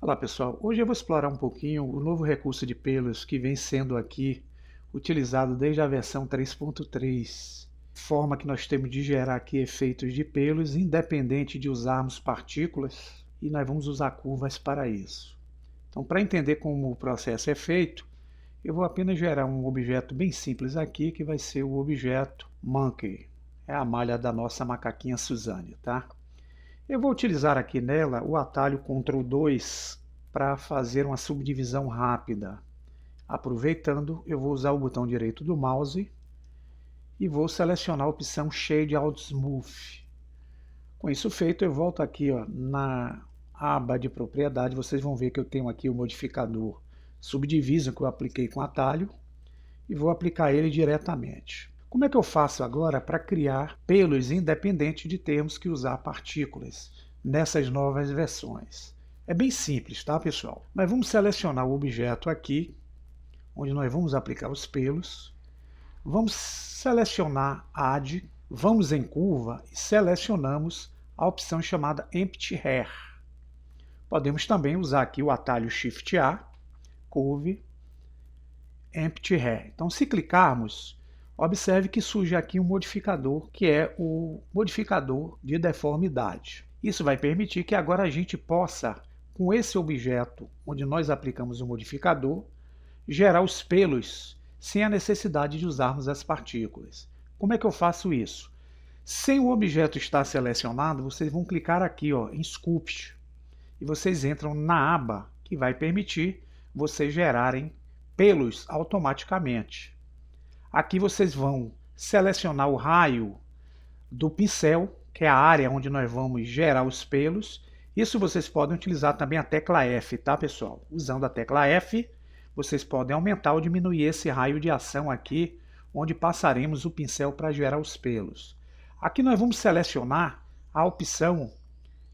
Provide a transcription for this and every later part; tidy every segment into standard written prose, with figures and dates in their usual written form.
Olá pessoal, hoje eu vou explorar um pouquinho o novo recurso de pelos que vem sendo aqui utilizado desde a versão 3.3, forma que nós temos de gerar aqui efeitos de pelos independente de usarmos partículas, e nós vamos usar curvas para isso. Então, para entender como o processo é feito, eu vou apenas gerar um objeto bem simples aqui, que vai ser o objeto Monkey. É a malha da nossa macaquinha Suzane, tá? Eu vou utilizar aqui nela o atalho Ctrl 2 para fazer uma subdivisão rápida. Aproveitando, eu vou usar o botão direito do mouse e vou selecionar a opção Shade Out Smooth. Com isso feito, eu volto aqui na aba de propriedade. Vocês vão ver que eu tenho aqui o modificador Subdivision que eu apliquei com atalho e vou aplicar ele diretamente. Como é que eu faço agora para criar pelos independente de termos que usar partículas nessas novas versões? É bem simples, tá, pessoal? Nós vamos selecionar o objeto aqui, onde nós vamos aplicar os pelos. Vamos selecionar Add, vamos em curva e selecionamos a opção chamada Empty Hair. Podemos também usar aqui o atalho Shift A, Curve, Empty Hair. Então, se clicarmos, observe que surge aqui um modificador, que é o modificador de deformidade. Isso vai permitir que agora a gente possa, com esse objeto onde nós aplicamos o modificador, gerar os pelos sem a necessidade de usarmos as partículas. Como é que eu faço isso? Sem o objeto estar selecionado, vocês vão clicar aqui em Sculpt e vocês entram na aba que vai permitir vocês gerarem pelos automaticamente. Aqui vocês vão selecionar o raio do pincel, que é a área onde nós vamos gerar os pelos. Isso vocês podem utilizar também a tecla F, tá, pessoal? Usando a tecla F, vocês podem aumentar ou diminuir esse raio de ação aqui, onde passaremos o pincel para gerar os pelos. Aqui nós vamos selecionar a opção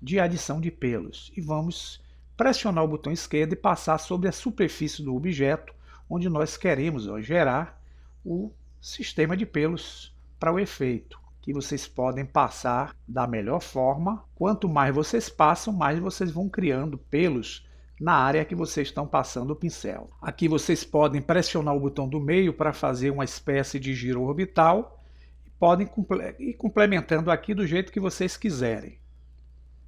de adição de pelos e vamos pressionar o botão esquerdo e passar sobre a superfície do objeto, onde nós queremos gerar o sistema de pelos para o efeito, que vocês podem passar da melhor forma. Quanto mais vocês passam, mais vocês vão criando pelos na área que vocês estão passando o pincel. Aqui vocês podem pressionar o botão do meio para fazer uma espécie de giro orbital e podem ir complementando aqui do jeito que vocês quiserem.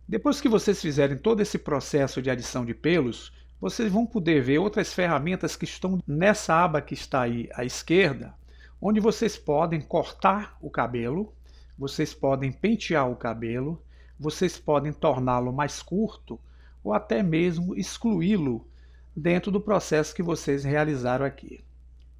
Depois que vocês fizerem todo esse processo de adição de pelos, vocês vão poder ver outras ferramentas que estão nessa aba que está aí à esquerda, onde vocês podem cortar o cabelo, vocês podem pentear o cabelo, vocês podem torná-lo mais curto ou até mesmo excluí-lo dentro do processo que vocês realizaram aqui.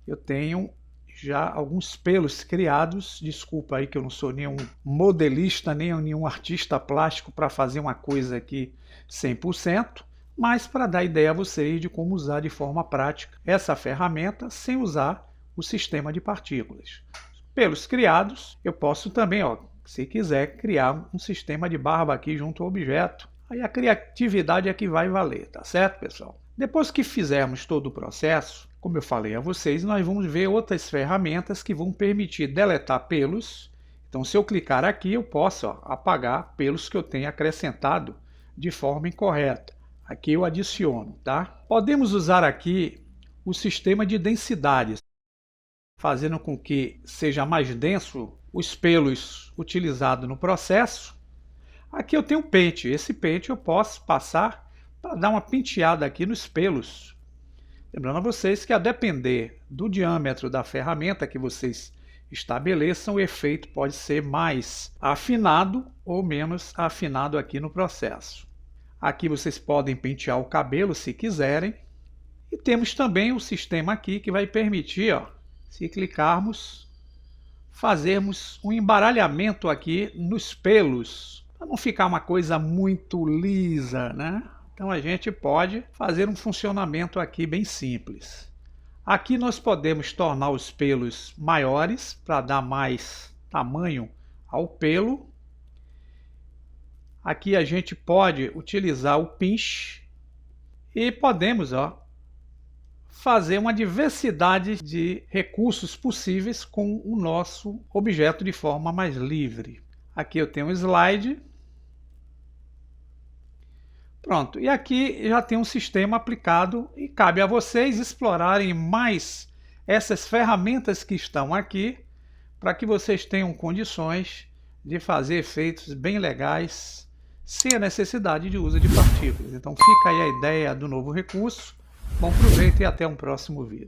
Eu tenho já alguns pelos criados, desculpa aí que eu não sou nenhum modelista, nem nenhum artista plástico para fazer uma coisa aqui 100%, mas para dar ideia a vocês de como usar de forma prática essa ferramenta sem usar o sistema de partículas. Pelos criados, eu posso também, se quiser, criar um sistema de barba aqui junto ao objeto. Aí a criatividade é que vai valer, tá certo, pessoal? Depois que fizermos todo o processo, como eu falei a vocês, nós vamos ver outras ferramentas que vão permitir deletar pelos. Então, se eu clicar aqui, eu posso apagar pelos que eu tenho acrescentado de forma incorreta. Aqui eu adiciono, tá? Podemos usar aqui o sistema de densidades, fazendo com que seja mais denso os pelos utilizados no processo. Aqui eu tenho um pente. Esse pente eu posso passar para dar uma penteada aqui nos pelos. Lembrando a vocês que a depender do diâmetro da ferramenta que vocês estabeleçam, o efeito pode ser mais afinado ou menos afinado aqui no processo. Aqui vocês podem pentear o cabelo se quiserem. E temos também o sistema aqui que vai permitir, se clicarmos, fazermos um embaralhamento aqui nos pelos, para não ficar uma coisa muito lisa, né? Então a gente pode fazer um funcionamento aqui bem simples. Aqui nós podemos tornar os pelos maiores para dar mais tamanho ao pelo. Aqui a gente pode utilizar o pinch e podemos fazer uma diversidade de recursos possíveis com o nosso objeto de forma mais livre. Aqui eu tenho um slide. Pronto, e aqui já tem um sistema aplicado e cabe a vocês explorarem mais essas ferramentas que estão aqui para que vocês tenham condições de fazer efeitos bem legais sem a necessidade de uso de partículas. Então fica aí a ideia do novo recurso. Bom proveito e até um próximo vídeo.